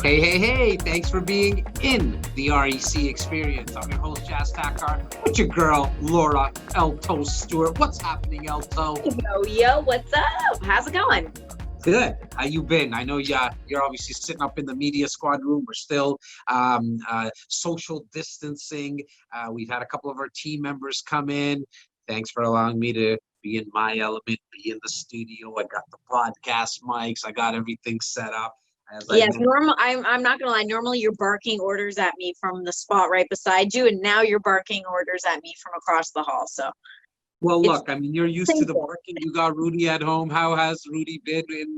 Hey, hey, hey, thanks for being in the REC experience. I'm your host, Takhar, with your girl, Laura Stewart. What's happening, Elto? Yo, what's up? How's it going? Good. How you been? I know you're obviously sitting up in the media squad room. We're still social distancing. We've had a couple of our team members come in. Thanks for allowing me to be in my element, be in the studio. I got the podcast mics. I got everything set up. Yes, normal. I'm not gonna lie. Normally, you're barking orders at me from the spot right beside you, and now you're barking orders at me from across the hall. So, well, look, I mean, you're used to the barking. You got Rudy at home. How has Rudy been in?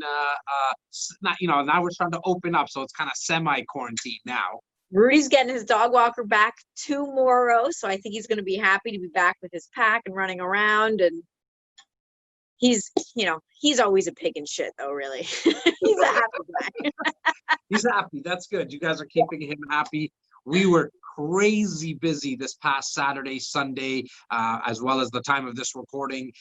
Not, now we're starting to open up, so it's kind of semi-quarantine now. Rudy's getting his dog walker back tomorrow, so I think he's going to be happy to be back with his pack and running around. And he's always a pig in shit, though. Really, he's a happy guy. He's happy. That's good. You guys are keeping him happy. We were crazy busy this past Saturday, Sunday, as well as the time of this recording.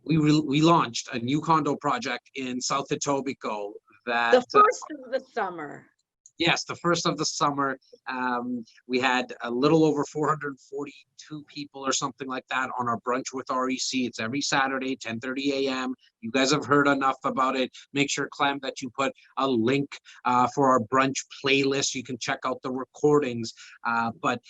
We launched a new condo project in South Etobicoke. The first of the summer. Yes, the first of the summer. We had a little over 442 people or something like that on our Brunch with REC. It's every Saturday, 10:30 a.m. You guys have heard enough about it. Make sure, Clem, that you put a link for our brunch playlist. You can check out the recordings. But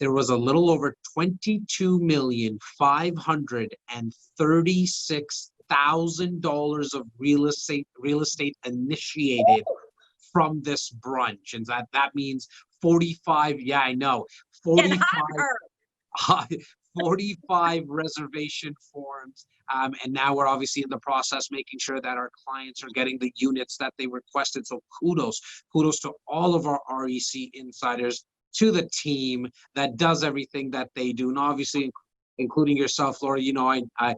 there was a little over $22,536,000 of real estate initiated from this brunch, and that means 45. Yeah, I know. 45 reservation forms, and now we're obviously in the process making sure that our clients are getting the units that they requested. So kudos to all of our REC insiders, to the team that does everything that they do, and obviously including yourself, Laura. I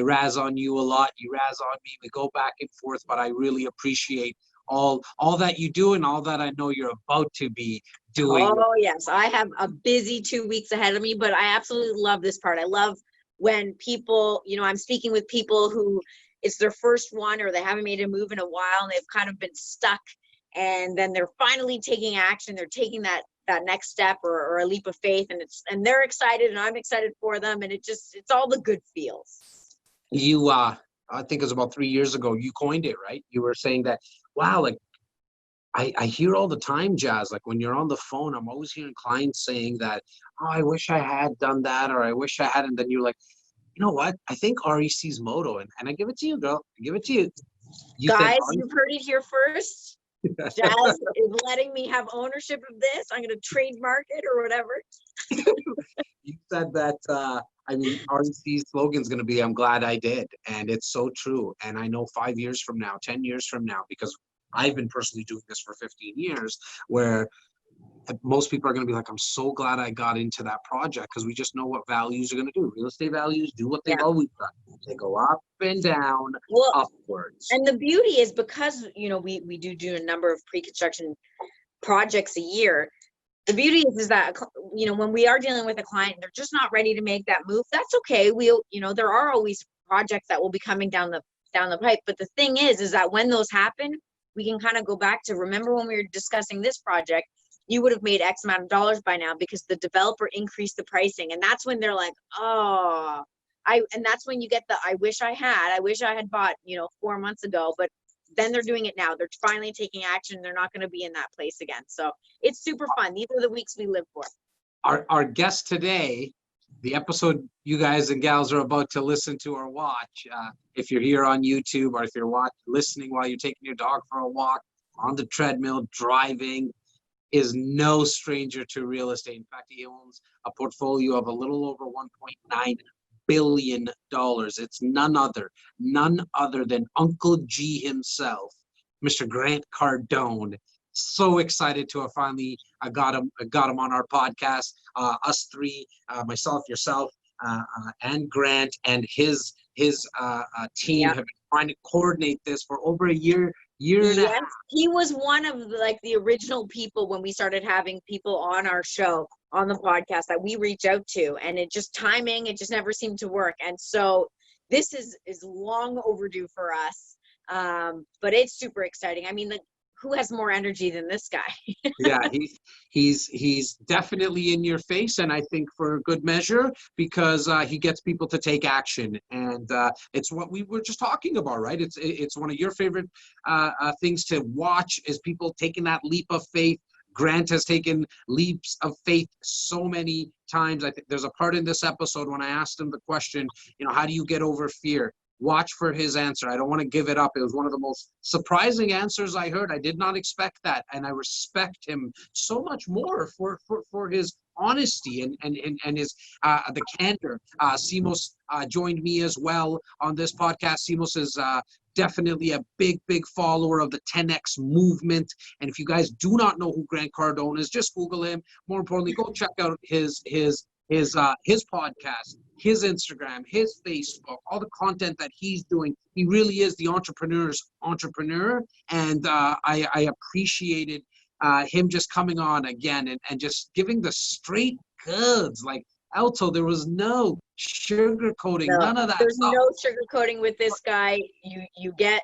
razz on you a lot. You razz on me. We go back and forth, but I really appreciate all that you do and all that I know you're about to be doing. Oh yes, I have a busy 2 weeks ahead of me, but I absolutely love this part. I love when people, I'm speaking with people who it's their first one or they haven't made a move in a while and they've kind of been stuck, and then they're finally taking action. They're taking that next step or a leap of faith, and they're excited and I'm excited for them, and it's all the good feels. You I think it was about 3 years ago, you coined it, right? You were saying that, wow, like I hear all the time, Jazz, like when you're on the phone, I'm always hearing clients saying that, oh, I wish I had done that, or I wish I hadn't. Then you're like, you know what? I think REC's motto, and I give it to you, girl. I give it to you. Guys, you've heard it here first. Jazz is letting me have ownership of this. I'm going to trademark it or whatever. You said that, REC's slogan is going to be, I'm glad I did. And it's so true. And I know 5 years from now, 10 years from now, because I've been personally doing this for 15 years, where most people are going to be like, I'm so glad I got into that project, because we just know what values are going to do. Real estate values do what they've always done. They go up and down, upwards. And the beauty is, because, we do a number of pre-construction projects a year, the beauty is that, when we are dealing with a client, they're just not ready to make that move. That's okay. There are always projects that will be coming down the pipe. But the thing is that when those happen, we can kind of go back to, remember when we were discussing this project, you would have made X amount of dollars by now because the developer increased the pricing. And that's when they're like, oh, and that's when you get the, I wish I had bought, 4 months ago, but then they're doing it now. They're finally taking action. They're not going to be in that place again. So it's super fun. These are the weeks we live for. Our guest today, the episode you guys and gals are about to listen to or watch, if you're here on YouTube, or if you're listening while you're taking your dog for a walk, on the treadmill, driving, is no stranger to real estate. In fact, he owns a portfolio of a little over $1.9 billion. It's none other than Uncle G himself, Mr. Grant Cardone. So excited to have finally got him on our podcast. Us three, myself, yourself, and Grant and his team have been trying to coordinate this for over a year and a half. He was one of the original people when we started having people on our show, on the podcast, that we reach out to, and it just never seemed to work. And so this is long overdue for us, but it's super exciting. I mean, who has more energy than this guy? Yeah, he's definitely in your face, and I think for good measure, because he gets people to take action, and it's what we were just talking about, right? It's one of your favorite things to watch, is people taking that leap of faith. Grant has taken leaps of faith so many times. I think there's a part in this episode when I asked him the question, how do you get over fear? Watch for his answer. I don't want to give it up. It was one of the most surprising answers I heard. I did not expect that. And I respect him so much more for his honesty and his the candor. Simos joined me as well on this podcast. Simos is definitely a big follower of the 10X movement. And if you guys do not know who Grant Cardone is, just Google him. More importantly, go check out his podcast, his Instagram, his Facebook, all the content that he's doing. He really is the entrepreneur's entrepreneur. And I appreciated him just coming on again and just giving the straight goods. Like, Alto, there was no sugarcoating, none of that There's stuff. no sugarcoating with this guy. You get,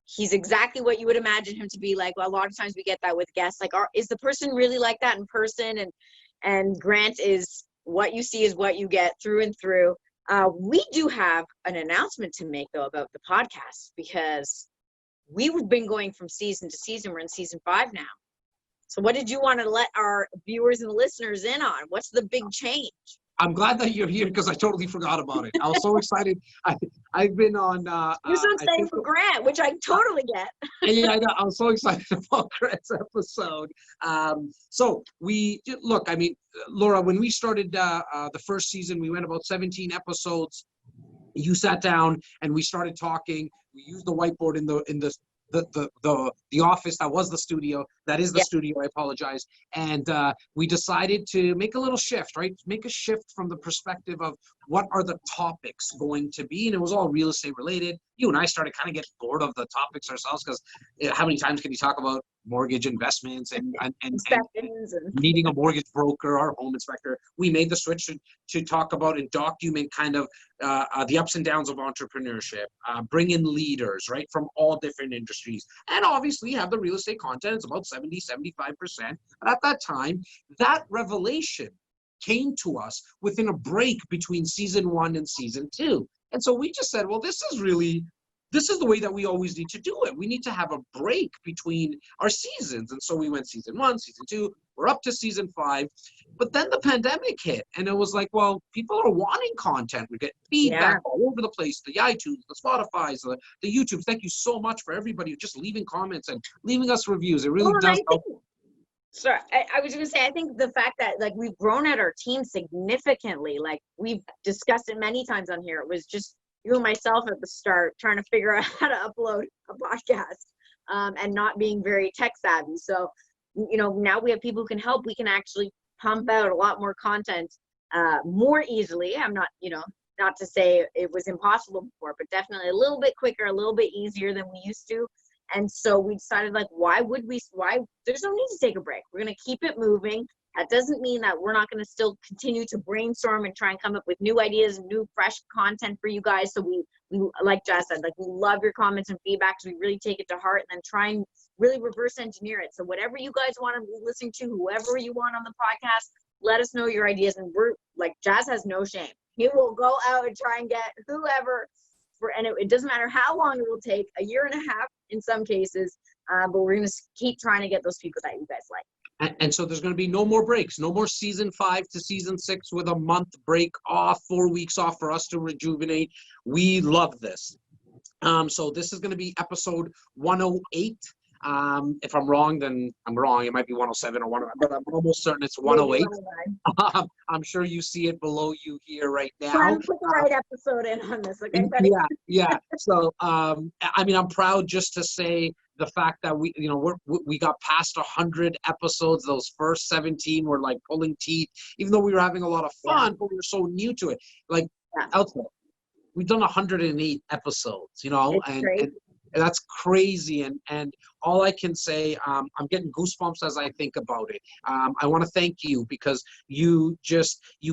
he's exactly what you would imagine him to be like. Well, a lot of times we get that with guests, like, is the person really like that in person? And Grant is, what you see is what you get through and through. We do have an announcement to make, though, about the podcast, because we've been going from season to season. We're in season 5 now. So what did you want to let our viewers and listeners in on? What's the big change? I'm glad that you're here, because I totally forgot about it. I was so excited. I've been on. You're so excited for Grant, which I totally get. Yeah, I know. I'm so excited about Grant's episode. So look. I mean, Laura, when we started the first season, we went about 17 episodes. You sat down and we started talking. We used the whiteboard in the office that was the studio. That is the studio. I apologize. And we decided to make a little shift, right? Make a shift from the perspective of what are the topics going to be. And it was all real estate related. You and I started kind of getting bored of the topics ourselves, because how many times can you talk about mortgage investments and needing a mortgage broker or home inspector? We made the switch to talk about and document kind of the ups and downs of entrepreneurship, bring in leaders, right, from all different industries, and obviously have the real estate content. It's about 75%. But at that time, that revelation came to us within a break between season 1 and season 2. And so we just said, well, this is the way that we always need to do it. We need to have a break between our seasons. And so we went season 1, season 2, we're up to season 5. But then the pandemic hit, and it was like, well, people are wanting content. We get feedback all over the place, the iTunes, the Spotifys, the YouTubes. Thank you so much for everybody just leaving comments and leaving us reviews. It really does help. Sorry, I was going to say, I think the fact that, like, we've grown at our team significantly, like, we've discussed it many times on here. It was just you and myself at the start trying to figure out how to upload a podcast and not being very tech savvy. So, now we have people who can help. We can actually pump out a lot more content more easily. I'm not, not to say it was impossible before, but definitely a little bit quicker, a little bit easier than we used to. And so we decided, like, why there's no need to take a break. We're going to keep it moving. That doesn't mean that we're not going to still continue to brainstorm and try and come up with new ideas and new fresh content for you guys. So we like Jazz said, like, we love your comments and feedback. So we really take it to heart and then try and really reverse engineer it. So whatever you guys want to be listening to, whoever you want on the podcast, let us know your ideas. And we're like, Jazz has no shame. He will go out and try and get whoever. And it doesn't matter how long it will take, a year and a half in some cases, but we're going to keep trying to get those people that you guys like. And so there's going to be no more breaks, no more season 5 to season 6 with a month break off, 4 weeks off for us to rejuvenate. We love this. So this is going to be episode 108. If I'm wrong, then I'm wrong. It might be 107 or 109, but I'm almost certain it's 108. I'm sure you see it below you here right now. Trying to put the right episode in on this, okay, buddy? Yeah. So, I mean, I'm proud just to say the fact that we got past 100 episodes. Those first 17 were like pulling teeth, even though we were having a lot of fun, but we were so new to it. Like, we've done 108 episodes, and that's crazy. And all I can say, I'm getting goosebumps as I think about it. I want to thank you, because you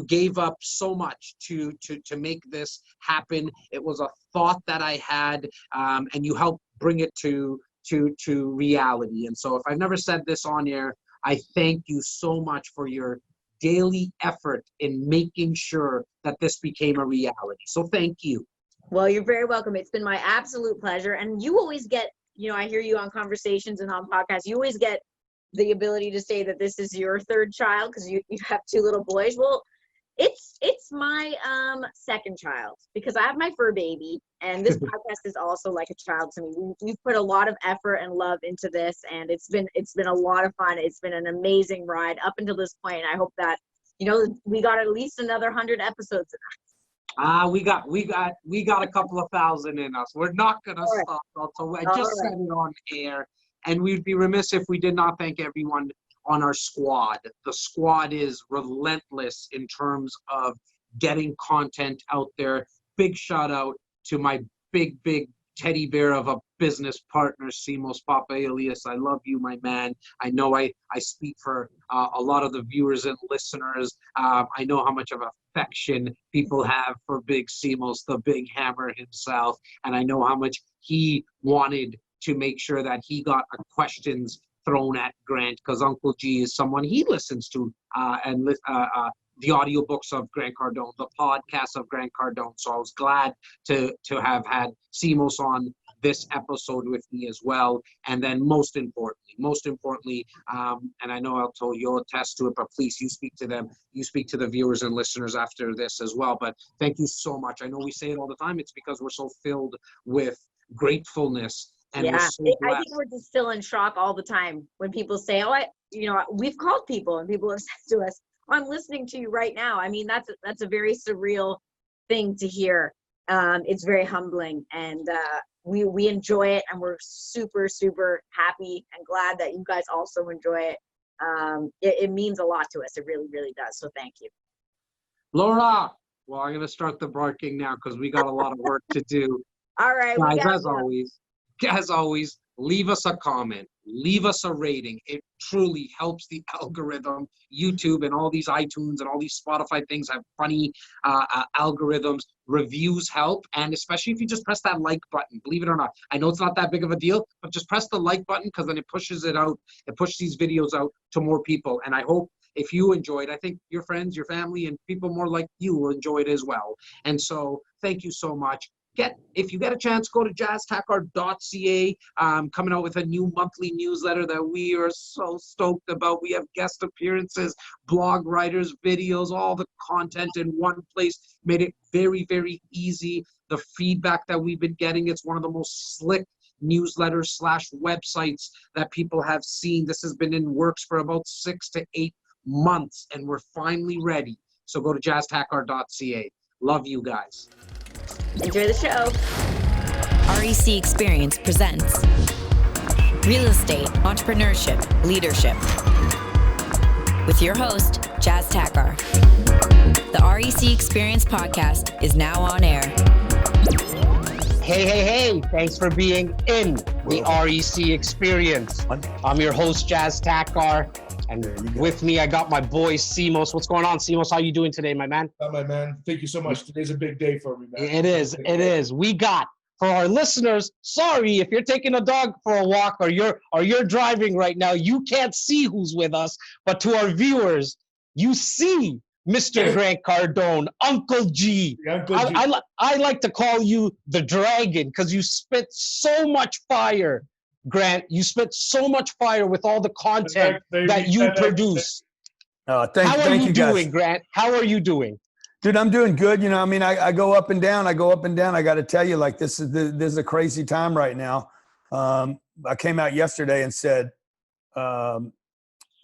gave up so much to make this happen. It was a thought that I had, and you helped bring it to to reality. And so if I've never said this on air, I thank you so much for your daily effort in making sure that this became a reality. So thank you. Well, you're very welcome. It's been my absolute pleasure. And you always get, I hear you on conversations and on podcasts, you always get the ability to say that this is your third child because you have two little boys. Well, it's my second child because I have my fur baby, and this podcast is also like a child to me. We've put a lot of effort and love into this, and it's been a lot of fun. It's been an amazing ride up until this point. And I hope that we got at least another 100 episodes in us. We got a couple of thousand in us. We're not gonna stop until I just said it on air, and we'd be remiss if we did not thank everyone on our squad. The squad is relentless in terms of getting content out there. Big shout out to my big teddy bear of a business partner, Simos Papailias. I love you, my man. I know I speak for a lot of the viewers and listeners. I know how much of affection people have for Big Simos, the big hammer himself. And I know how much he wanted to make sure that he got questions thrown at Grant, because Uncle G is someone he listens to, and the audiobooks of Grant Cardone, the podcast of Grant Cardone. So I was glad to have had Simos on this episode with me as well. And then most importantly, and I know you'll attest to it, but please, you speak to them. You speak to the viewers and listeners after this as well. But thank you so much. I know we say it all the time. It's because we're so filled with gratefulness. And yeah, so I think we're just still in shock all the time when people say, we've called people and people have said to us, I'm listening to you right now. I mean, that's a very surreal thing to hear. It's very humbling, and we enjoy it, and we're super, super happy and glad that you guys also enjoy it. It means a lot to us. It really, really does. So thank you. Laura, well, I'm going to start the barking now because we got a lot of work to do. All right. Guys, as always, leave us a comment, leave us a rating. It truly helps the algorithm. YouTube and all these iTunes and all these Spotify things have funny algorithms. Reviews help, and especially if you just press that like button, believe it or not. I know it's not that big of a deal, but just press the like button because then it pushes it out. It pushes these videos out to more people, and I hope if you enjoyed, I think your friends, your family, and people more like you will enjoy it as well. And so thank you so much. If you get a chance, go to jazztakhar.ca. Coming out with a new monthly newsletter that we are so stoked about. We have guest appearances, blog writers, videos, all the content in one place. Made it very, very easy. The feedback that we've been getting, it's one of the most slick newsletters / websites that people have seen. This has been in works for about 6 to 8 months, and we're finally ready. So go to jazztakhar.ca. Love you guys. Enjoy the show. REC Experience presents Real Estate, Entrepreneurship, Leadership with your host, Jazz Takhar. The REC Experience podcast is now on air. Hey. Thanks for being in the REC Experience. I'm your host, Jazz Takhar. And with me, I got my boy, Simos. What's going on, Simos? How you doing today, my man? Oh, my man. Thank you so much. Today's a big day for me, man. It is. We got, for our listeners, sorry, if you're taking a dog for a walk or you're driving right now, you can't see who's with us. But to our viewers, you see Mr. Grant Cardone, Uncle G. Uncle G. I like to call you the dragon because you spit so much fire. Grant, you spit so much fire with all the content that you produce. How are you doing, Grant? How are you doing? Dude, I'm doing good. I go up and down. I got to tell you, like, this is a crazy time right now. I came out yesterday and said that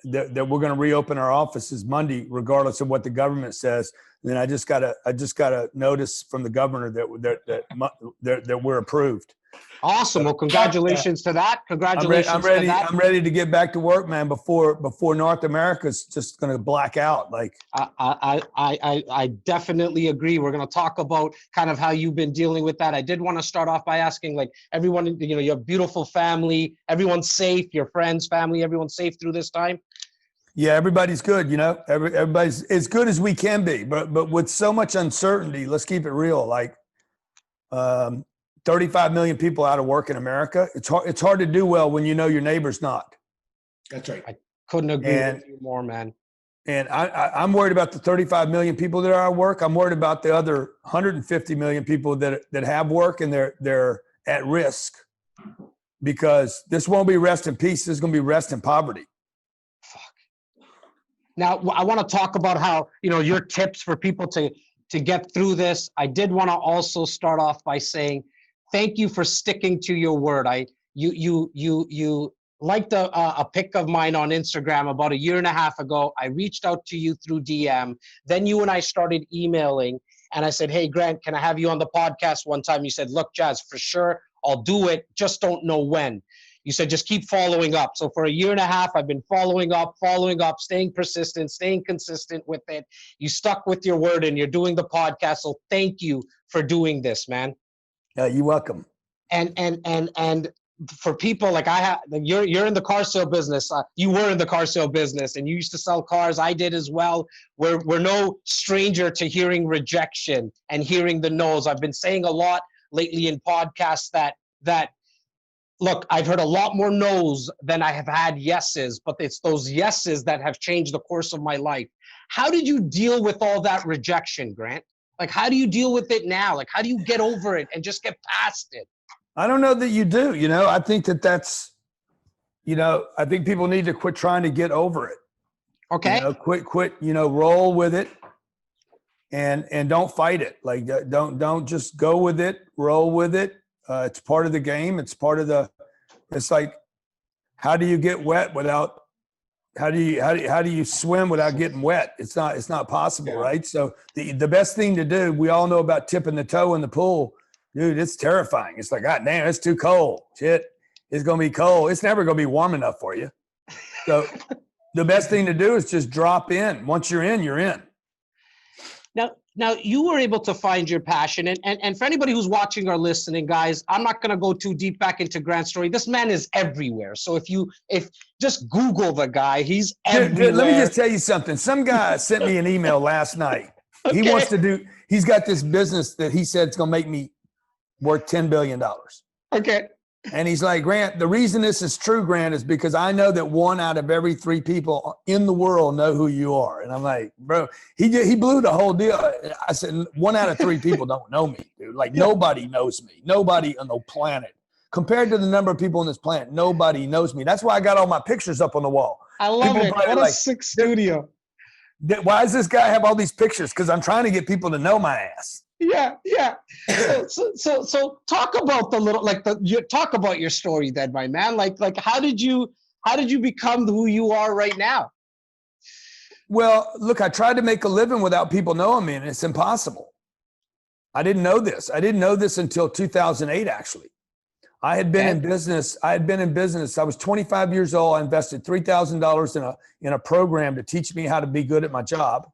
we're going to reopen our offices Monday, regardless of what the government says. And then I just got a notice from the governor that we're approved. Awesome. Well, congratulations to that. Congratulations. I'm ready to get back to work, man, before North America's just going to black out. Like, I definitely agree. We're going to talk about kind of how you've been dealing with that. I did want to start off by asking, like, everyone, your beautiful family, everyone's safe, your friends, family, everyone's safe through this time. Yeah, everybody's good. Everybody's as good as we can be, but with so much uncertainty, let's keep it real. Like, 35 million people out of work in America. It's hard to do well when you know your neighbor's not. That's right. I couldn't agree with you more, man. And I'm worried about the 35 million people that are at work. I'm worried about the other 150 million people that have work and they're at risk, because this won't be rest in peace. This is going to be rest in poverty. Now, I want to talk about how, your tips for people to get through this. I did want to also start off by saying thank you for sticking to your word. You liked a pic of mine on Instagram about a year and a half ago. I reached out to you through DM. Then you and I started emailing, and I said, hey, Grant, can I have you on the podcast one time? You said, look, Jazz, for sure, I'll do it. Just don't know when. You said, just keep following up. So for a year and a half, I've been following up, staying persistent, staying consistent with it. You stuck with your word and you're doing the podcast. So thank you for doing this, man. You're welcome. And for people like you're in the car sale business. You were in the car sale business and you used to sell cars. I did as well. We're no stranger to hearing rejection and hearing the no's. I've been saying a lot lately in podcasts that look, I've heard a lot more no's than I have had yeses, but it's those yeses that have changed the course of my life. How did you deal with all that rejection, Grant? Like, how do you deal with it now? Like, how do you get over it and just get past it? I don't know that you do. I think that's, I think people need to quit trying to get over it. Okay. Quit, roll with it and don't fight it. Like, don't just go with it, roll with it. It's part of the game. It's part of it's like, how do you get wet without, how do you swim without getting wet? It's not possible. Yeah. Right. So the best thing to do, we all know about tipping the toe in the pool. Dude, it's terrifying. It's like, God damn, it's too cold. Shit, it's going to be cold. It's never going to be warm enough for you. So the best thing to do is just drop in. Once you're in, you're in. Now you were able to find your passion. And for anybody who's watching or listening, guys, I'm not going to go too deep back into Grant's story. This man is everywhere. So if just Google the guy, he's everywhere. Dude, let me just tell you something. Some guy sent me an email last night. Okay. He's got this business that he said it's going to make me worth $10 billion. Okay. And he's like, Grant, the reason this is true, Grant, is because I know that 1 out of every 3 people in the world know who you are. And I'm like, bro, he blew the whole deal. I said, 1 out of 3 people don't know me, dude. Like, nobody knows me. Nobody on the planet. Compared to the number of people on this planet, nobody knows me. That's why I got all my pictures up on the wall. I love it. What a sick studio. Why does this guy have all these pictures? Because I'm trying to get people to know my ass. Yeah. So talk about talk about your story then, my man. Like how did you become who you are right now? Well, look, I tried to make a living without people knowing me, and it's impossible. I didn't know this. I didn't know this until 2008, actually. I had been in business. I was 25 years old. I invested $3,000 in a program to teach me how to be good at my job.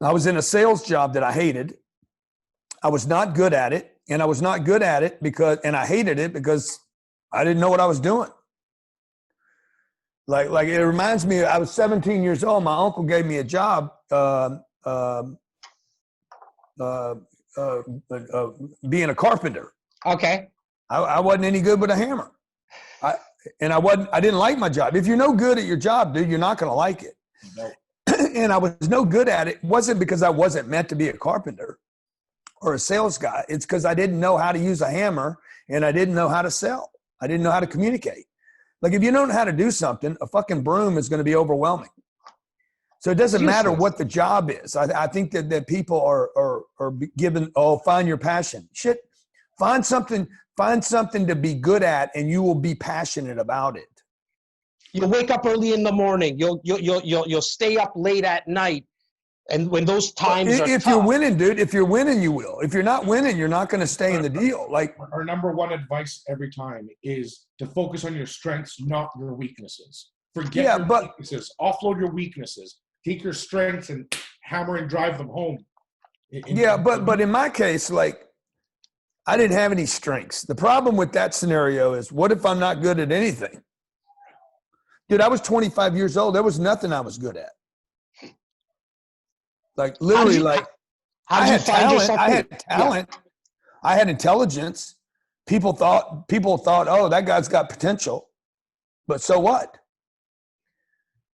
I was in a sales job that I hated. I was not good at it. And I was not good at it and I hated it because I didn't know what I was doing. Like it reminds me, I was 17 years old. My uncle gave me a job being a carpenter. Okay. I wasn't any good with a hammer. I didn't like my job. If you're no good at your job, dude, you're not going to like it. No. And I was no good at it. It wasn't because I wasn't meant to be a carpenter or a sales guy. It's because I didn't know how to use a hammer and I didn't know how to sell. I didn't know how to communicate. Like, if you don't know how to do something, a fucking broom is going to be overwhelming. So it doesn't matter what the job is. I think that people are given, find your passion. Shit, find something to be good at and you will be passionate about it. You'll wake up early in the morning. You'll stay up late at night. And when those times are if tough, you're winning, dude, if you're winning, you will. If you're not winning, you're not going to stay in the deal. Like, our number one advice every time is to focus on your strengths, not your weaknesses. Forget your weaknesses. Offload your weaknesses. Take your strengths and hammer and drive them home. But in my case, like, I didn't have any strengths. The problem with that scenario is, what if I'm not good at anything? Dude, I was 25 years old. There was nothing I was good at. Like, literally, I had talent. I had intelligence. People thought, oh, that guy's got potential, but so what?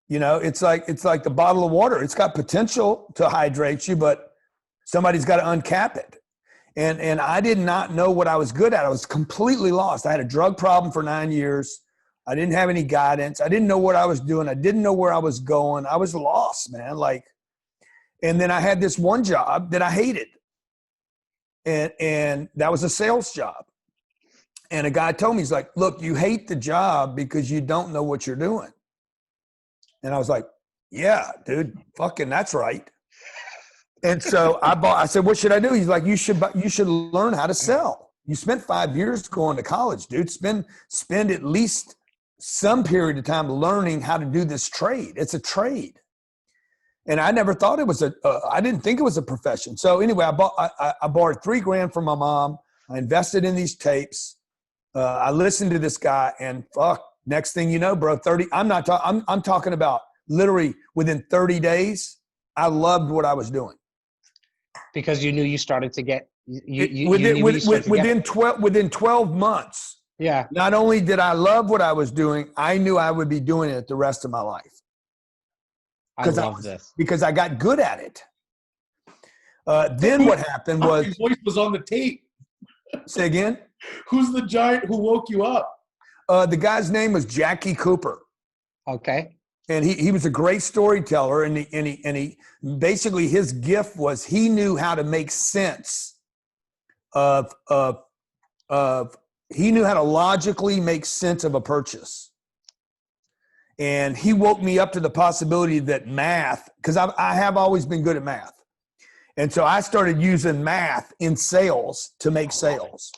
You know, it's like the bottle of water. It's got potential to hydrate you, but somebody's got to uncap it. And I did not know what I was good at. I was completely lost. I had a drug problem for 9 years. I didn't have any guidance. I didn't know what I was doing. I didn't know where I was going. I was lost, man. Like, and then I had this one job that I hated. And that was a sales job. And a guy told me, he's like, look, you hate the job because you don't know what you're doing. And I was like, yeah, dude, fucking that's right. And so I said, what should I do? He's like, you should learn how to sell. You spent 5 years going to college, dude. Spend at least some period of time learning how to do this trade. It's a trade. And I never thought it was I didn't think it was a profession. So anyway, I borrowed $3,000 from my mom. I invested in these tapes. I listened to this guy, and fuck, next thing you know, bro, I'm talking about literally within 30 days, I loved what I was doing. Because you knew you started to get within 12 months. Yeah. Not only did I love what I was doing, I knew I would be doing it the rest of my life. I love this. Because I got good at it. Then what happened was your voice was on the tape. Say again? Who's the giant who woke you up? The guy's name was Jackie Cooper. Okay. And he was a great storyteller, and he basically his gift was he knew how to make sense of he knew how to logically make sense of a purchase. And he woke me up to the possibility that math, because I have always been good at math. And so I started using math in sales to make sales.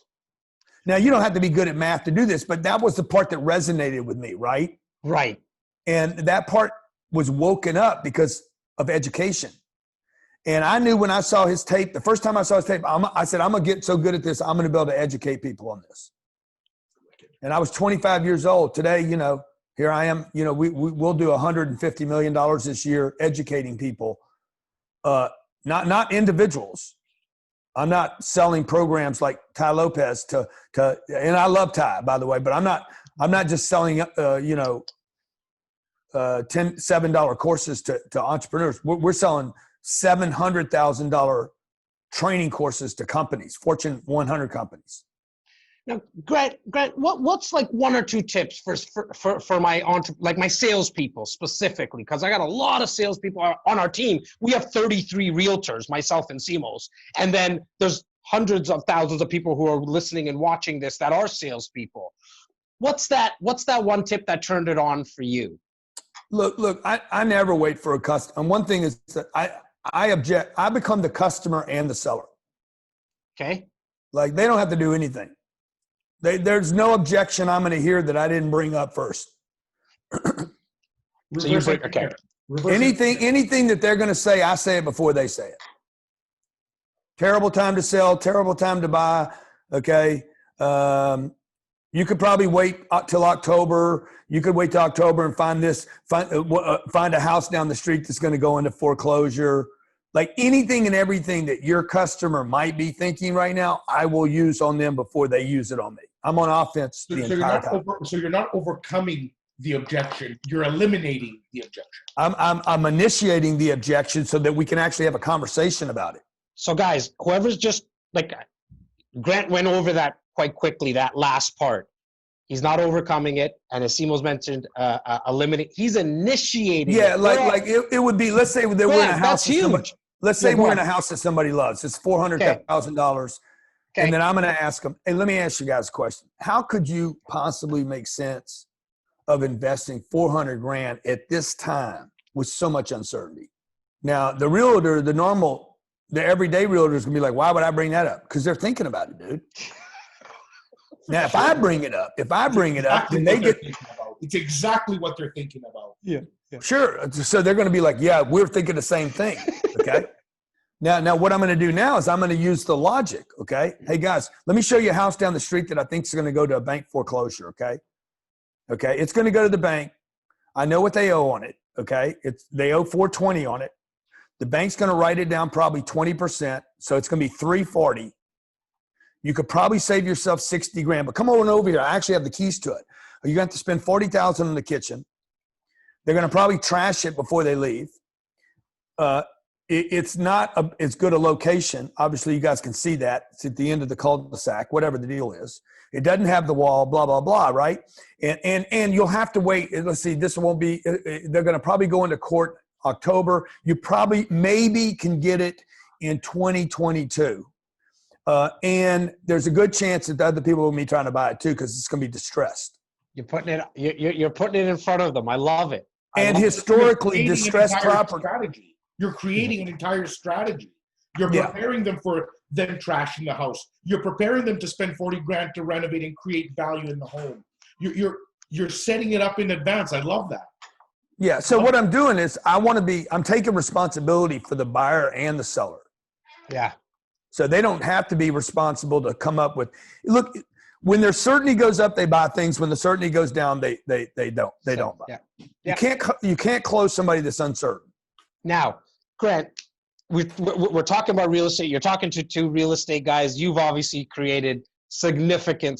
Now, you don't have to be good at math to do this, but that was the part that resonated with me, right? Right. And that part was woken up because of education. And I knew when I saw his tape, the first time I saw his tape, I said, I'm going to get so good at this, I'm going to be able to educate people on this. And I was 25 years old. Today, you know, here I am, you know, we'll do $150 million this year educating people, not individuals. I'm not selling programs like Ty Lopez to, and I love Ty, by the way, but I'm not just selling, $7 courses to entrepreneurs. We're selling $700,000 training courses to companies, Fortune 100 companies. Now, Grant, what's like one or two tips for my salespeople specifically? Because I got a lot of salespeople on our team. We have 33 realtors, myself and Simos, and then there's hundreds of thousands of people who are listening and watching this that are salespeople. What's that one tip that turned it on for you? Look, I never wait for a customer. And one thing is that I become the customer and the seller. Okay. Like they don't have to do anything. There's no objection I'm going to hear that I didn't bring up first. So you bring, okay. Anything that they're going to say, I say it before they say it. Terrible time to sell, terrible time to buy. Okay. You could probably wait till October. You could wait till October and find a house down the street that's going to go into foreclosure. Like anything and everything that your customer might be thinking right now, I will use on them before they use it on me. I'm on offense the entire time. So you're not overcoming the objection. You're eliminating the objection. I'm initiating the objection so that we can actually have a conversation about it. So guys, whoever's just like Grant went over that quite quickly, that last part. He's not overcoming it. And as Simos mentioned, eliminate. He's initiating. Yeah, like it would be, let's say that we're in a house. That's huge. Let's say we're in a house that somebody loves. It's $400,000. Okay. And then I'm going to ask them, hey, let me ask you guys a question. How could you possibly make sense of investing $400,000 at this time with so much uncertainty? Now, the realtor, the everyday realtor is going to be like, why would I bring that up? Because they're thinking about it, dude. Now, if I bring it up, then they get. It's exactly what they're thinking about. Yeah. Sure. So they're going to be like, yeah, we're thinking the same thing. Okay. Now, what I'm going to do now is I'm going to use the logic. Okay. Hey guys, let me show you a house down the street that I think is going to go to a bank foreclosure. Okay. Okay. It's going to go to the bank. I know what they owe on it. Okay. They owe $420 on it. The bank's going to write it down probably 20%. So it's going to be $340. You could probably save yourself 60 grand, but come on over here. I actually have the keys to it. You're going to have to spend 40,000 in the kitchen. They're going to probably trash it before they leave. It's not as good a location. Obviously, you guys can see that. It's at the end of the cul-de-sac, whatever the deal is. It doesn't have the wall, blah, blah, blah, right? And you'll have to wait. Let's see, this won't be, they're going to probably go into court October. You probably maybe can get it in 2022. And there's a good chance that the other people will be trying to buy it too, because it's going to be distressed. You're putting it in front of them. I love it. And historically, distressed property. Strategy. You're creating an entire strategy. You're preparing them for them trashing the house. You're preparing them to spend 40 grand to renovate and create value in the home. You're setting it up in advance. I love that. Yeah. So what I'm doing is I'm taking responsibility for the buyer and the seller. Yeah. So they don't have to be responsible to come up with, look, when their certainty goes up, they buy things. When the certainty goes down, they don't buy. Yeah. You can't close somebody that's uncertain. Now, Grant, we're talking about real estate. You're talking to two real estate guys. You've obviously created significant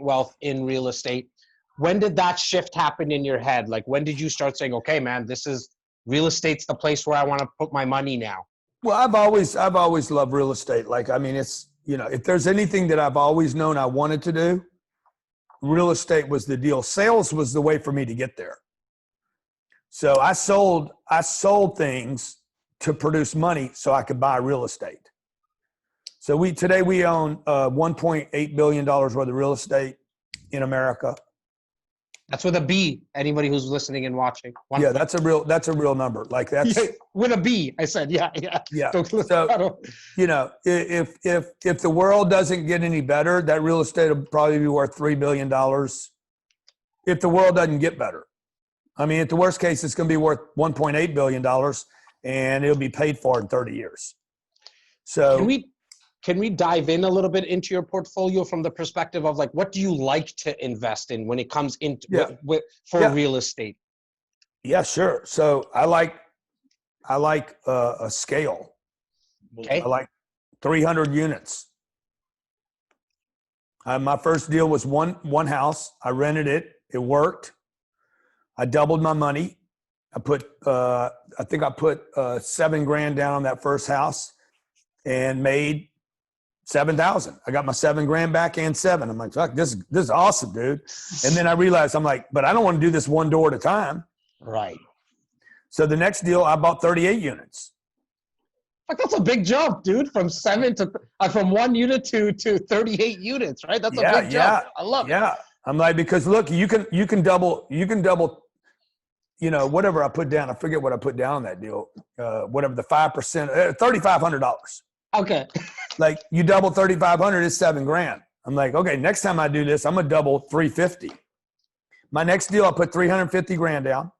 wealth in real estate. When did that shift happen in your head? Like, when did you start saying, okay, man, real estate's the place where I want to put my money now? Well, I've always loved real estate. Like, I mean, it's, if there's anything that I've always known I wanted to do, real estate was the deal. Sales was the way for me to get there. So I sold things to produce money so I could buy real estate. So today we own $1.8 billion worth of real estate in America. That's with a B. Anybody who's listening and watching. Yeah, that's a real number. Like that's with a B. I said, yeah. So, if the world doesn't get any better, that real estate will probably be worth $3 billion. If the world doesn't get better, I mean, at the worst case, it's going to be worth $1.8 billion, and it'll be paid for in 30 years. So can we dive in a little bit into your portfolio from the perspective of like, what do you like to invest in when it comes into real estate? Yeah, sure. So I like a scale. Okay. I like 300 units. My first deal was one house. I rented it. It worked. I doubled my money. I put $7,000 down on that first house and made $7,000. I got my $7,000 back and $7,000. I'm like, fuck, this is awesome, dude. And then I realized, I'm like, but I don't want to do this one door at a time. Right. So the next deal, I bought 38 units. Like, that's a big jump, dude. From 1 unit to 38 units, right? That's a big jump. I love it. Yeah. I'm like, because look, you can double, whatever I put down. I forget what I put down on that deal. Whatever the 5%, $3,500. Okay. Like, you double 3,500, it's $7,000. I'm like, okay, next time I do this, I'm gonna double 350. My next deal, I put $350,000 down,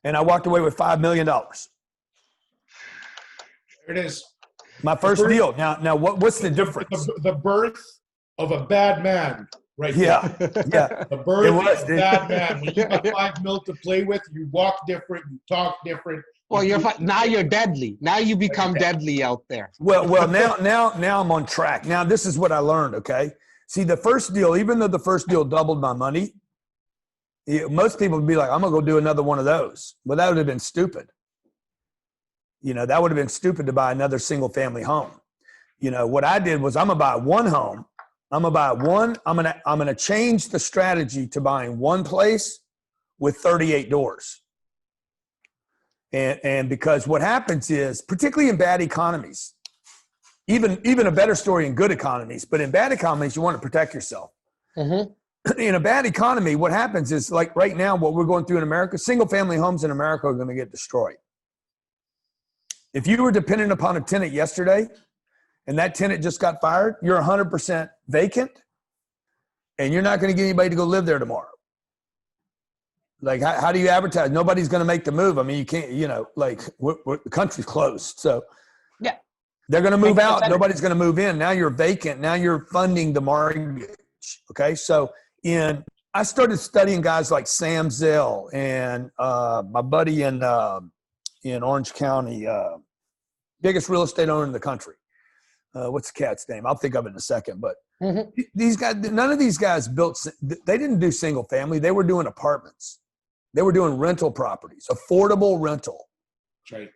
and I walked away with $5 million. There it is. My first deal. Now, what's the difference? The birth of a bad man, right? Yeah, there. yeah. The birth of a bad man. When you got $5 million to play with, you walk different, you talk different. Well, now you're deadly. Now you become deadly out there. Well, now I'm on track. Now this is what I learned. Okay, see, the first deal, even though the first deal doubled my money, most people would be like, "I'm gonna go do another one of those." Well, that would have been stupid. That would have been stupid to buy another single family home. What I did was, I'm gonna buy one home. I'm gonna change the strategy to buying one place with 38 doors. And because what happens is, particularly in bad economies, even a better story in good economies, but in bad economies, you want to protect yourself. Mm-hmm. In a bad economy, what happens is, like right now, what we're going through in America, single family homes in America are going to get destroyed. If you were dependent upon a tenant yesterday and that tenant just got fired, you're 100% vacant and you're not going to get anybody to go live there tomorrow. Like, how do you advertise? Nobody's going to make the move. I mean, you can't, the country's closed. So yeah, they're going to move out. Nobody's going to move in. Now you're vacant. Now you're funding the mortgage. Okay. So I started studying guys like Sam Zell and my buddy in Orange County, biggest real estate owner in the country. what's the cat's name? I'll think of it in a second. But Mhm. these guys, none of these guys they didn't do single family. They were doing apartments. They were doing rental properties, affordable rental. That's right.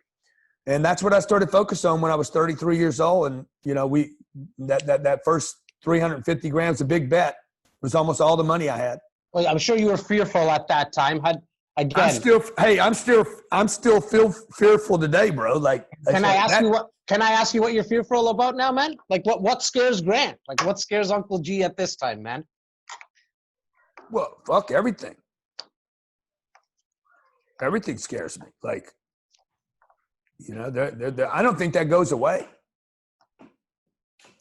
And that's what I started focusing on when I was 33 years old. And, you know, that first 350 grams, a big bet, was almost all the money I had. Well, I'm sure you were fearful at that time. I'm still fearful today, bro. Like, Can I ask you what you're fearful about now, man? Like what scares Grant? Like what scares Uncle G at this time, man? Well, fuck everything. Everything scares me. Like, you know, I don't think that goes away.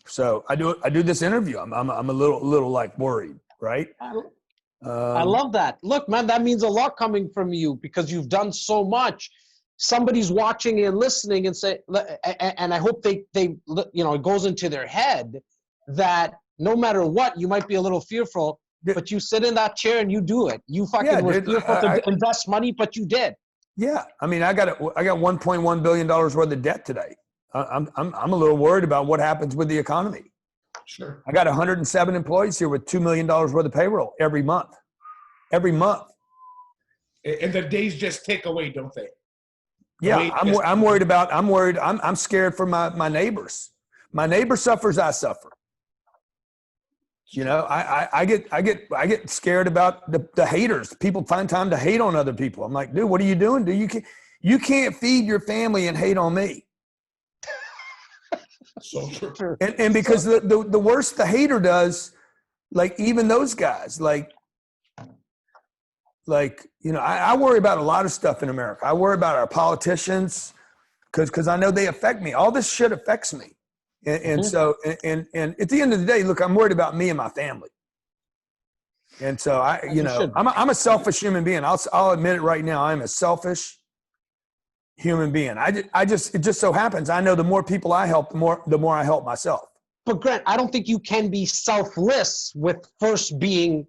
So I do this interview. I'm a little like worried, right? I love that. Look, man, that means a lot coming from you because you've done so much. Somebody's watching and listening and say, and I hope they you know, it goes into their head that no matter what, you might be a little fearful, but you sit in that chair and you do it. You fucking were fearful to invest money, but you did. Yeah, I mean, I got $1.1 billion worth of debt today. I'm a little worried about what happens with the economy. Sure. I got 107 employees here with $2 million worth of payroll every month. Every month. And the days just tick away, don't they? Yeah, I'm scared for my neighbors. My neighbor suffers, I suffer. You know, I get scared about the haters. People find time to hate on other people. I'm like, dude, what are you doing? Dude, you can't feed your family and hate on me. So true. And because the worse the hater does, like even those guys, like, you know, I worry about a lot of stuff in America. I worry about our politicians because I know they affect me. All this shit affects me. And so at the end of the day, look, I'm worried about me and my family. And so I'm a selfish human being. I'll admit it right now. I'm a selfish human being. It just so happens, I know the more people I help, the more I help myself. But Grant, I don't think you can be selfless with first being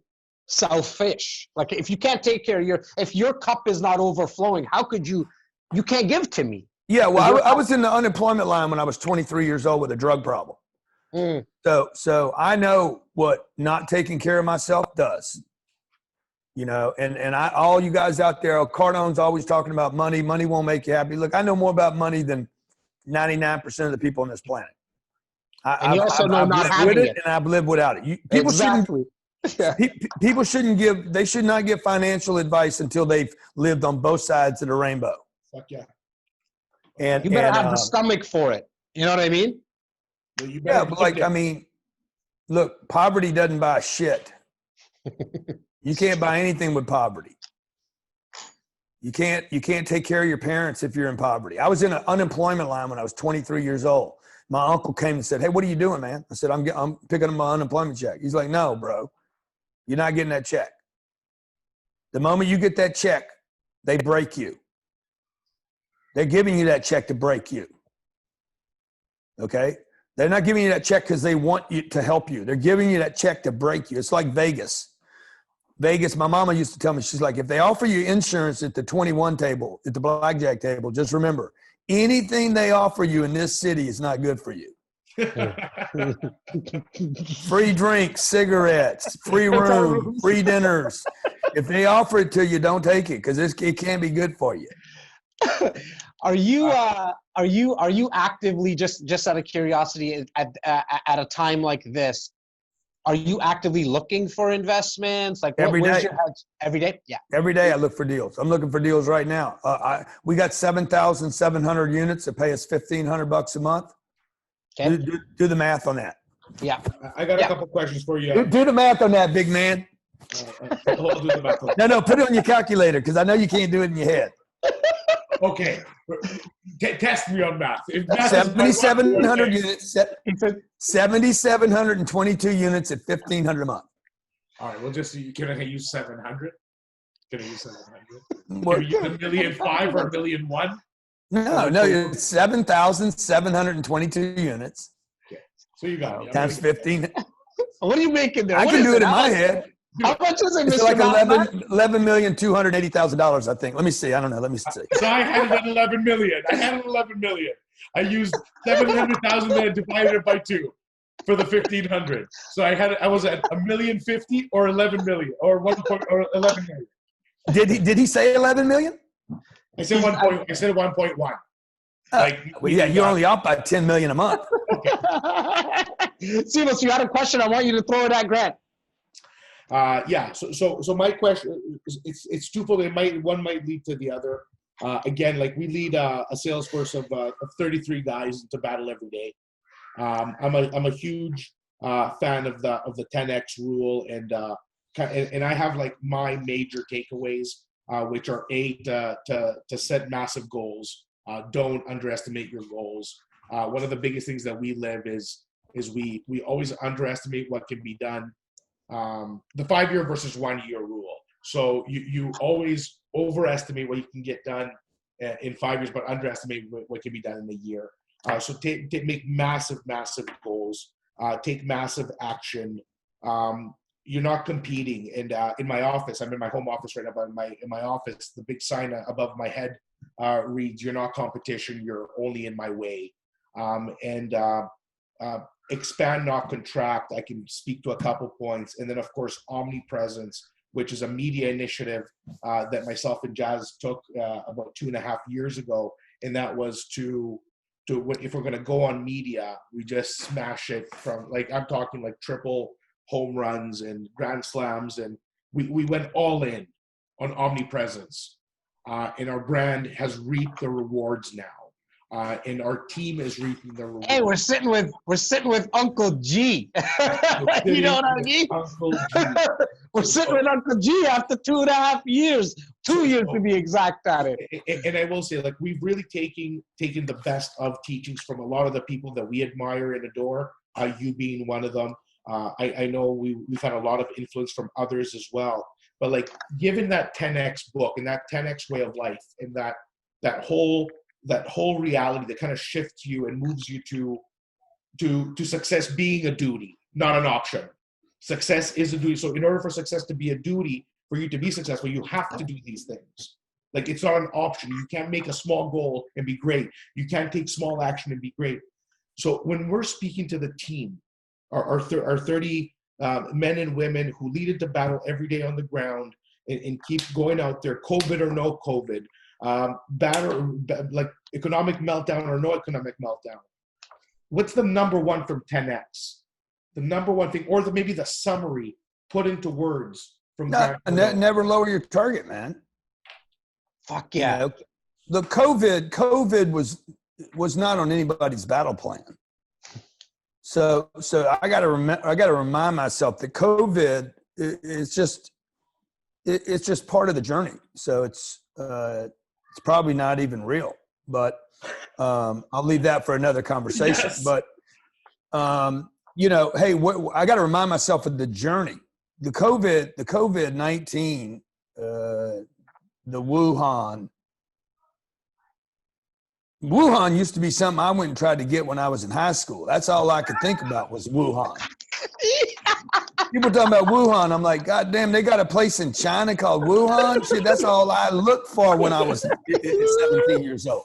selfish. Like if you can't take care of if your cup is not overflowing, how could you can't give to me. Yeah, well, I was in the unemployment line when I was 23 years old with a drug problem. Mm. So I know what not taking care of myself does. You know, and all you guys out there, Cardone's always talking about money. Money won't make you happy. Look, I know more about money than 99% of the people on this planet. And you also know not having it. And I've lived without it. People should not give financial advice until they've lived on both sides of the rainbow. Fuck yeah. And you better have the stomach for it. You know what I mean? Yeah, but like, I mean, look, poverty doesn't buy shit. You can't buy anything with poverty. You can't take care of your parents if you're in poverty. I was in an unemployment line when I was 23 years old. My uncle came and said, "Hey, what are you doing, man?" I said, I'm picking up my unemployment check. He's like, "No, bro, you're not getting that check. The moment you get that check, they break you. They're giving you that check to break you. Okay? They're not giving you that check because they want you to help you. They're giving you that check to break you. It's like Vegas. My mama used to tell me, she's like, if they offer you insurance at the 21 table, at the blackjack table, just remember, anything they offer you in this city is not good for you. Free drinks, cigarettes, free room, free dinners. If they offer it to you, don't take it because it can't be good for you." Are you actively, just out of curiosity, at a time like this, are you actively looking for investments? Like every day. Every day? Yeah. Every day I look for deals. I'm looking for deals right now. We got 7,700 units that pay us $1,500 a month. Okay. Do the math on that. Yeah. I got a couple questions for you. Do the math on that, big man. I'll do the math. No, put it on your calculator because I know you can't do it in your head. Okay. Test me on math. 7,700 units. 7,722 units at $1,500 a month. All right. Well, can I use 700? Can I use 700? What? Can we use 1,000,005 or 1,000,001? No, it's 7,722 units. Okay. So you got it. Times 15. What are you making there? I can do it in my head. How much is it, It's Mr. like Mathemat? $11,280,000, I think. Let me see. I don't know. Let me see. So I had it at 11 million. I used 700,000 and divided it by 2 for the 1,500. So I was at 1,050,000 or 11 million or 11 million. Did he say 11 million? I said 1.1. Well, yeah, you're only out by 10 million a month. Simos, you had a question. I want you to throw it at Grant. Yeah. So my question is, it's twofold. One might lead to the other. Again, like we lead a sales force of 33 guys to battle every day. I'm a huge fan of the 10x rule, and I have like my major takeaways, which are to set massive goals. Don't underestimate your goals. One of the biggest things that we live is we always underestimate what can be done. The 5-year versus 1-year rule. So you always overestimate what you can get done in 5 years, but underestimate what can be done in a year. So make massive goals. Take massive action. You're not competing. And in my office, I'm in my home office right now, but in my office, the big sign above my head reads, "You're not competition, you're only in my way." Expand, not contract. I can speak to a couple points. And then, of course, omnipresence, which is a media initiative that myself and Jazz took about 2.5 years ago. And that was to if we're going to go on media, we just smash it from, like, I'm talking like triple home runs and grand slams. And we went all in on omnipresence. And our brand has reaped the rewards now. And our team is reaping the rewards. Hey, we're sitting with Uncle G. You know what I mean? Uncle G. We're sitting with Uncle G after 2.5 years, 2 years to be exact at it. And I will say, like, we've really taken the best of teachings from a lot of the people that we admire and adore. You being one of them. I know we've had a lot of influence from others as well. But like, given that 10x book and that 10x way of life, and that whole reality that kind of shifts you and moves you to success being a duty, not an option. Success is a duty. So in order for success to be a duty, for you to be successful, you have to do these things. Like, it's not an option. You can't make a small goal and be great. You can't take small action and be great. So when we're speaking to the team, our 30 men and women who lead into battle every day on the ground and keep going out there, COVID or no COVID, like economic meltdown or no economic meltdown, what's the number one from 10x? The number one thing, or maybe the summary put into words from never lower your target, man. Fuck yeah. You know, the COVID was not on anybody's battle plan. So I got to remind myself that COVID is just part of the journey. So it's probably not even real, but I'll leave that for another conversation. Yes. But hey, I got to remind myself of the journey. The COVID-19, the Wuhan used to be something I went and tried to get when I was in high school. That's all I could think about was Wuhan. People talking about Wuhan. I'm like, God damn, they got a place in China called Wuhan? Shit, that's all I looked for when I was 17 years old.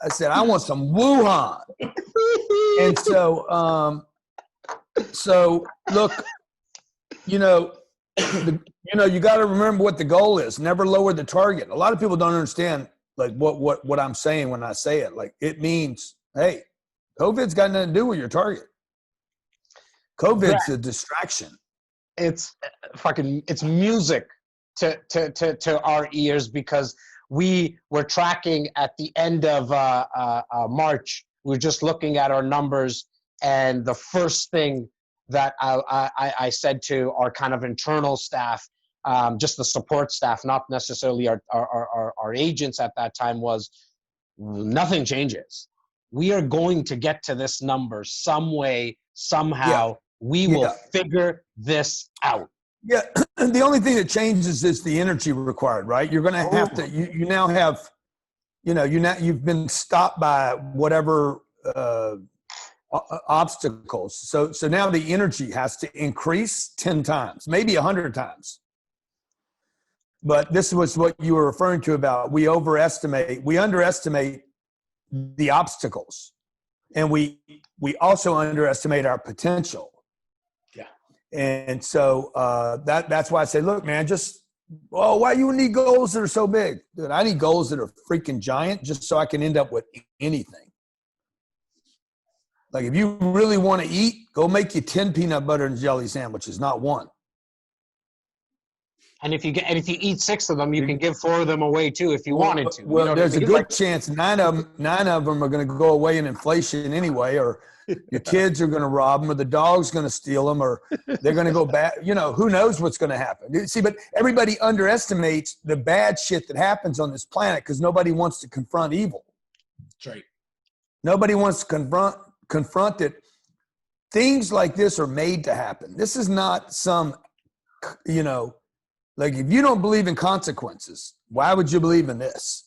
I said, I want some Wuhan. And so look, you got to remember what the goal is. Never lower the target. A lot of people don't understand like what I'm saying when I say it. Like, it means, hey, COVID's got nothing to do with your target. COVID's a distraction. It's music to our ears, because we were tracking at the end of March. We were just looking at our numbers, and the first thing that I said to our kind of internal staff, just the support staff, not necessarily our agents at that time, was nothing changes. We are going to get to this number some way, somehow. Yeah. We will figure this out. Yeah. The only thing that changes is the energy required, right? You're going to have to, you now have, you've been stopped by whatever obstacles. So now the energy has to increase 10 times, maybe 100 times. But this was what you were referring to about we underestimate the obstacles, and we also underestimate our potential. Yeah. And so that's why I say, look, man, why you need goals that are so big? Dude, I need goals that are freaking giant just so I can end up with anything. Like if you really want to eat, go make you 10 peanut butter and jelly sandwiches, not one. And if you eat 6 of them, you can give 4 of them away too if you wanted to. Well, you know there's what I a mean? good Like, chance nine of them are going to go away in inflation anyway, or your kids are going to rob them, or the dog's going to steal them, or they're going to go back. You know, who knows what's going to happen? See, but everybody underestimates the bad shit that happens on this planet because nobody wants to confront evil. That's right. Nobody wants to confront it. Things like this are made to happen. This is not some, like if you don't believe in consequences, why would you believe in this?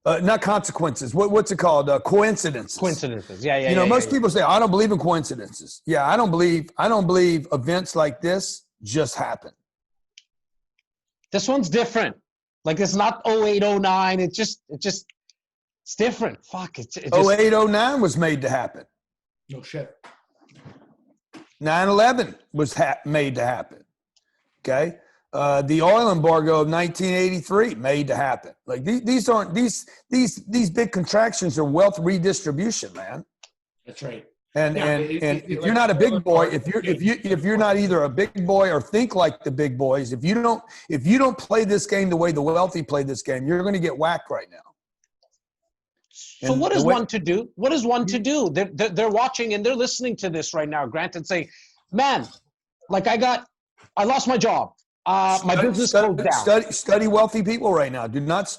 Not consequences. What's it called? Coincidences. Coincidences. Yeah. Most people say, I don't believe in coincidences. Yeah, I don't believe events like this just happen. This one's different. Like it's not 08, 09. It's different. Fuck. It just, 08, 09 was made to happen. No shit. 9/11 was made to happen. Okay. The oil embargo of 1983 made to happen. Like these big contractions are wealth redistribution, man. That's right. And if you're not a big boy, if you're not either a big boy or think like the big boys, if you don't play this game the way the wealthy play this game, you're going to get whacked right now. So what is one to do? What is one to do? They're watching and they're listening to this right now, Grant, and saying, man, like I lost my job. My business closed down. Study wealthy people right now. Do not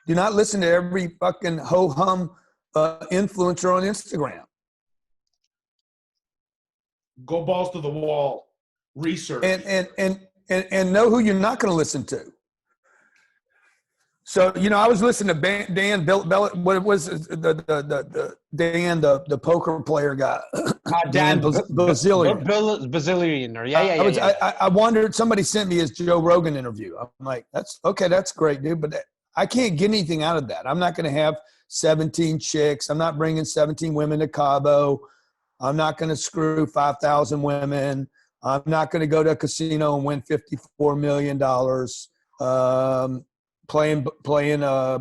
listen to every fucking ho-hum influencer on Instagram. Go balls to the wall. Research. And know who you're not going to listen to. So, I was listening to Dan what was the Dan, the poker player guy? Dan Bazillion. Bazillion. Yeah. I wondered, somebody sent me his Joe Rogan interview. I'm like, that's great, dude. But I can't get anything out of that. I'm not going to have 17 chicks. I'm not bringing 17 women to Cabo. I'm not going to screw 5,000 women. I'm not going to go to a casino and win $54 million. Playing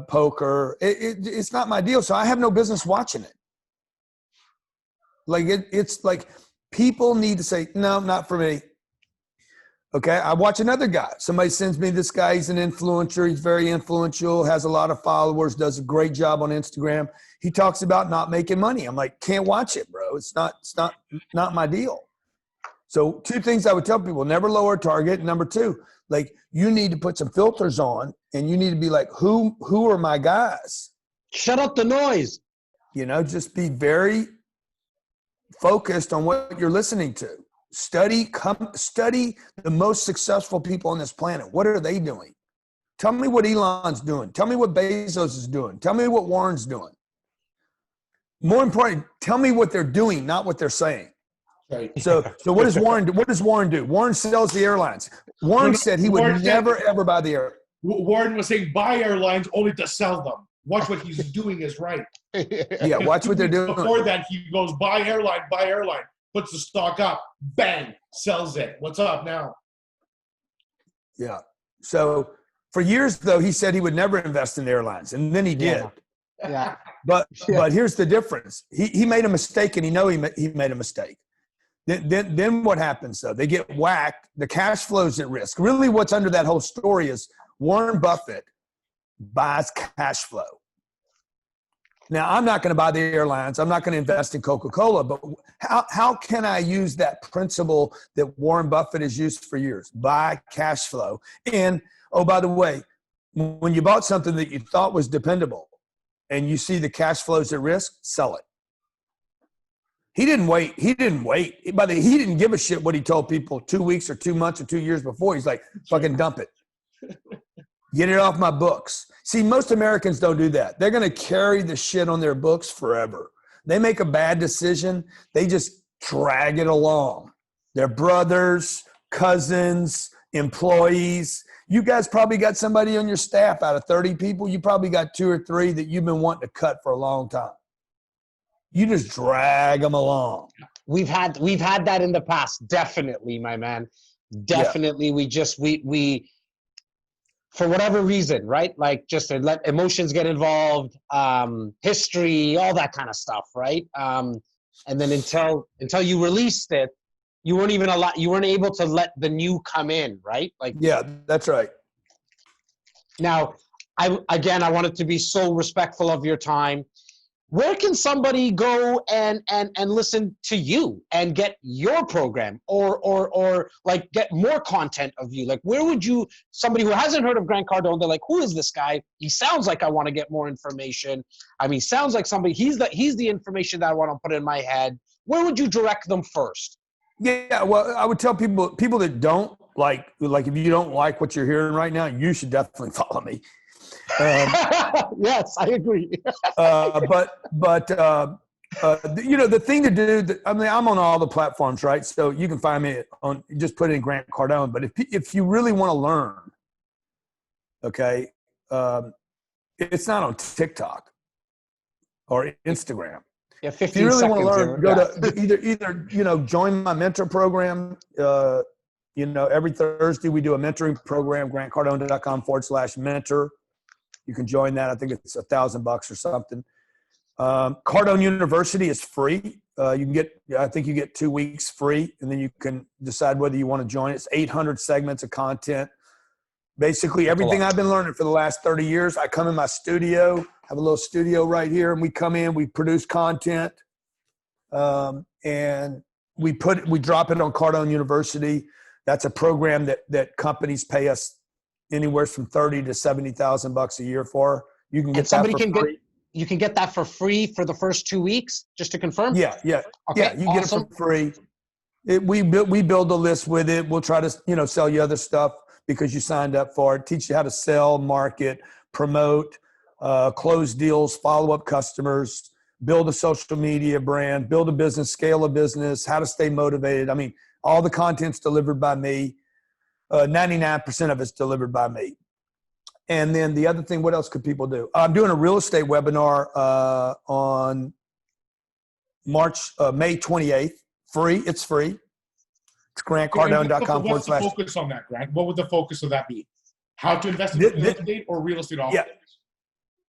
poker. It's not my deal. So I have no business watching it. Like it's like people need to say, no, not for me. Okay. I watch another guy. Somebody sends me this guy. He's an influencer. He's very influential, has a lot of followers, does a great job on Instagram. He talks about not making money. I'm like, can't watch it, bro. It's not my deal. So 2 things I would tell people: never lower target. Number 2, like you need to put some filters on, and you need to be like, who are my guys? Shut up the noise. Just be very focused on what you're listening to. Study the most successful people on this planet. What are they doing? Tell me what Elon's doing. Tell me what Bezos is doing. Tell me what Warren's doing. More important, tell me what they're doing, not what they're saying. Right. So what does Warren do? What does Warren do? Warren sells the airlines. Warren said he would never, ever buy the air. Warren was saying buy airlines only to sell them. Watch what he's doing is right. Yeah, watch what they're doing. Before that, he goes, buy airline, puts the stock up, bang, sells it. What's up now? Yeah. So for years, though, he said he would never invest in airlines, and then he did. Yeah. But here's the difference. He made a mistake, and he made a mistake. Then what happens, though? They get whacked. The cash flow's at risk. Really, what's under that whole story is Warren Buffett buys cash flow. Now, I'm not going to buy the airlines. I'm not going to invest in Coca-Cola. But how can I use that principle that Warren Buffett has used for years? Buy cash flow. And, oh, by the way, when you bought something that you thought was dependable and you see the cash flows at risk, sell it. He didn't wait. He didn't give a shit what he told people 2 weeks or 2 months or 2 years before. He's like, fucking dump it. Get it off my books. See, most Americans don't do that. They're going to carry the shit on their books forever. They make a bad decision. They just drag it along. Their brothers, cousins, employees. You guys probably got somebody on your staff out of 30 people. You probably got 2 or 3 that you've been wanting to cut for a long time. You just drag them along. We've had that in the past. Definitely, my man. Definitely. Yeah. We for whatever reason, right? Like just to let emotions get involved, history, all that kind of stuff, right? And then until you released it, you weren't able to let the new come in, right? Like, yeah, that's right. Now, I wanted to be so respectful of your time. Where can somebody go and listen to you and get your program or like get more content of you? Like, where would you, somebody who hasn't heard of Grant Cardone, they're like, who is this guy? He sounds like I want to get more information. I mean, sounds like somebody, he's the information that I want to put in my head. Where would you direct them first? Yeah, well, I would tell people that don't like if you don't like what you're hearing right now, you should definitely follow me. Yes, I agree. But the thing to do, I mean, I'm on all the platforms, right? So you can find me on, just put in Grant Cardone. But if you really want to learn, okay, it's not on TikTok or Instagram. Yeah, if you really want to learn, go to either join my mentor program. Every Thursday we do a mentoring program, grantcardone.com/mentor. You can join that. I think it's $1,000 or something. Cardone University is free. You get 2 weeks free, and then you can decide whether you want to join. It's 800 segments of content. Basically, everything I've been learning for the last 30 years. I come in my studio, have a little studio right here, and we come in, we produce content, and we drop it on Cardone University. That's a program that companies pay us anywhere from $30,000 to $70,000 a year for. You can get that for free. You can get that for free for the first 2 weeks, just to confirm? Yeah. Okay, yeah, you get it for free. We build a list with it. We'll try to, sell you other stuff because you signed up for it. Teach you how to sell, market, promote, close deals, follow up customers, build a social media brand, build a business, scale a business, how to stay motivated. I mean, all the content's delivered by me. 99% of it's delivered by me. And then the other thing, what else could people do? I'm doing a real estate webinar on May 28th. Free. It's free. It's grantcardone.com/. What's the focus on that, Grant? What would the focus of that be? How to invest in real estate or real estate all? Yeah.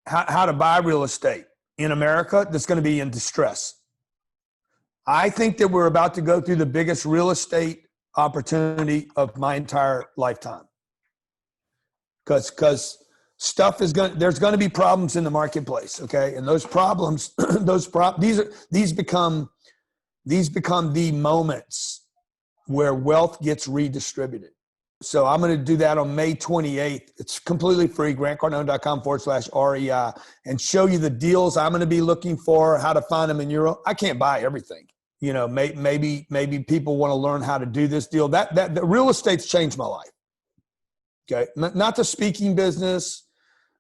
How to buy real estate in America that's going to be in distress. I think that we're about to go through the biggest real estate opportunity of my entire lifetime. Because there's going to be problems in the marketplace, okay? And those problems, these become the moments where wealth gets redistributed. So I'm going to do that on May 28th. It's completely free, grantcardone.com/REI, and show you the deals I'm going to be looking for, how to find them in your own. I can't buy everything. Maybe people want to learn how to do this deal. That the real estate's changed my life. Okay, not the speaking business,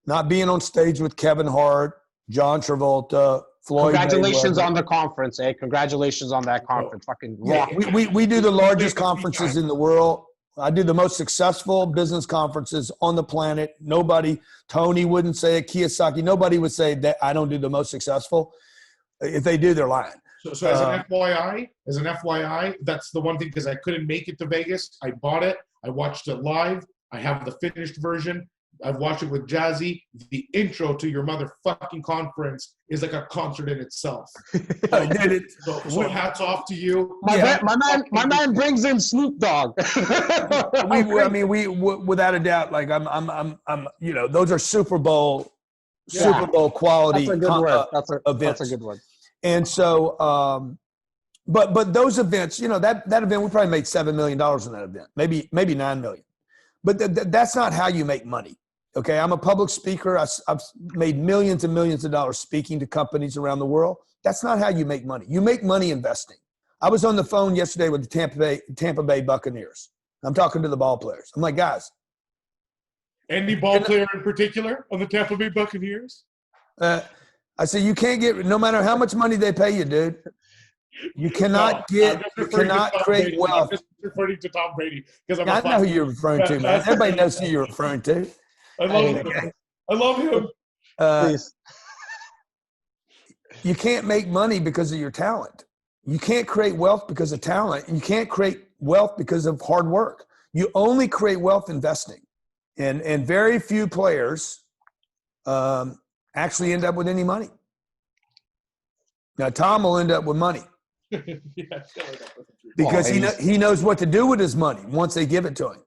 not being on stage with Kevin Hart, John Travolta, Floyd. Congratulations on the conference, eh? Congratulations on that conference. Fucking rock. Yeah, we do the largest conferences in the world. I do the most successful business conferences on the planet. Tony wouldn't say it, Kiyosaki, nobody would say that I don't do the most successful. If they do, they're lying. So as an FYI, that's the one thing, because I couldn't make it to Vegas. I bought it. I watched it live. I have the finished version. I've watched it with Jazzy. The intro to your motherfucking conference is like a concert in itself. I did it. So hats off to you. My man brings in Snoop Dogg. we without a doubt, like I'm those are Super Bowl quality events. That's a good word. And so, but those events, that event, we probably made $7 million in that event, maybe $9 million. But that's not how you make money. Okay, I'm a public speaker. I've made millions and millions of dollars speaking to companies around the world. That's not how you make money. You make money investing. I was on the phone yesterday with the Tampa Bay Buccaneers. I'm talking to the ball players. I'm like, guys. Any ball player in particular on the Tampa Bay Buccaneers? I said, you can't get, no matter how much money they pay you, dude, You cannot create wealth. I'm just referring to Tom Brady because I'm. I know who you're referring to, man. Everybody knows who you're referring to. I love him. Please. You can't make money because of your talent. You can't create wealth because of talent. You can't create wealth because of hard work. You only create wealth investing. And very few players actually end up with any money. Now, Tom will end up with money because he knows what to do with his money once they give it to him.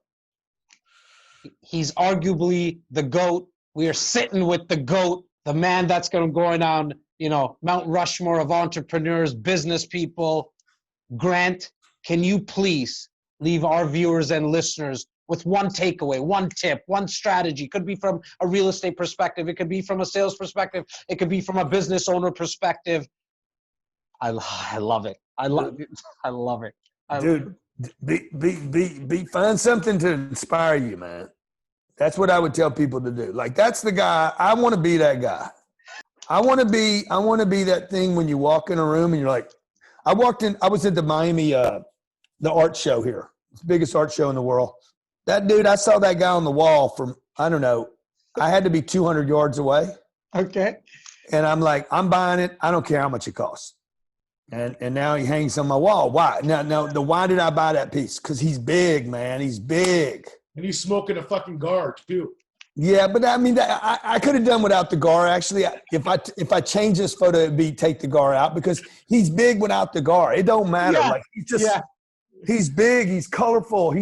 He's arguably the GOAT. We are sitting with the GOAT, the man that's going to go down, Mount Rushmore of entrepreneurs, business people. Grant, can you please leave our viewers and listeners with one takeaway, one tip, one strategy? Could be from a real estate perspective. It could be from a sales perspective. It could be from a business owner perspective. I love it. I love it. Dude, find something to inspire you, man. That's what I would tell people to do. Like, that's the guy. I want to be that guy. I want to be that thing when you walk in a room and you're like, I was at the Miami, the art show here. It's the biggest art show in the world. That dude, I saw that guy on the wall from, I don't know, I had to be 200 yards away. Okay. And I'm like, I'm buying it. I don't care how much it costs. And now he hangs on my wall. Why? Why did I buy that piece? Because he's big, man. He's big. And he's smoking a fucking guard too. Yeah, but I mean, I could have done without the gar. Actually, if I change this photo, it'd be take the gar out because he's big without the gar. It don't matter. Yeah. Like he's big. He's colorful.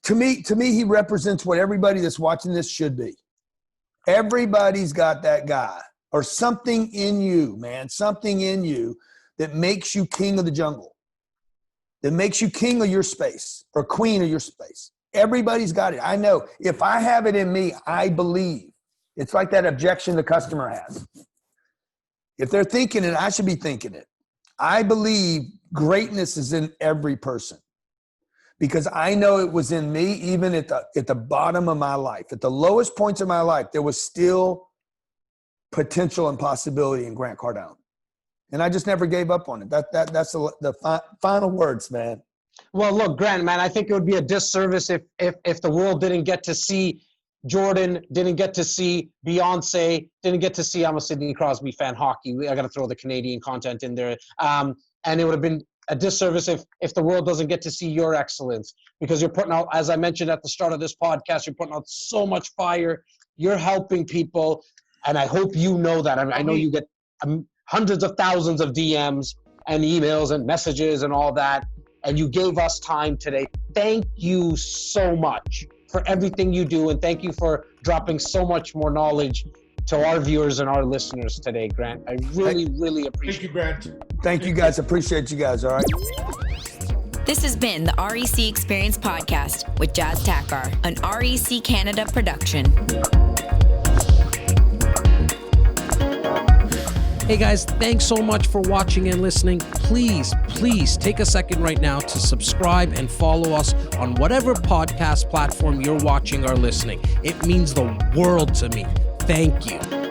To me, he represents what everybody that's watching this should be. Everybody's got that guy or something in you, man. Something in you that makes you king of the jungle. That makes you king of your space or queen of your space. Everybody's got it. I know. If I have it in me, I believe. It's like that objection the customer has. If they're thinking it, I should be thinking it. I believe greatness is in every person because I know it was in me even at the bottom of my life. At the lowest points of my life, there was still potential and possibility in Grant Cardone. And I just never gave up on it. That's the final words, man. Well, look, Grant, man, I think it would be a disservice if the world didn't get to see Jordan, didn't get to see Beyonce, didn't get to see, I'm a Sidney Crosby fan, hockey. I got to throw the Canadian content in there. And it would have been a disservice if the world doesn't get to see your excellence because you're putting out, as I mentioned at the start of this podcast, you're putting out so much fire. You're helping people. And I hope you know that. I know you get hundreds of thousands of DMs and emails and messages and all that. And you gave us time today. Thank you so much for everything you do. And thank you for dropping so much more knowledge to our viewers and our listeners today, Grant. I really appreciate it. Thank you, Grant. Thank you, guys. Appreciate you guys. All right. This has been the REC Experience Podcast with Jazz Takhar, an REC Canada production. Hey guys, thanks so much for watching and listening. Please take a second right now to subscribe and follow us on whatever podcast platform you're watching or listening. It means the world to me. Thank you.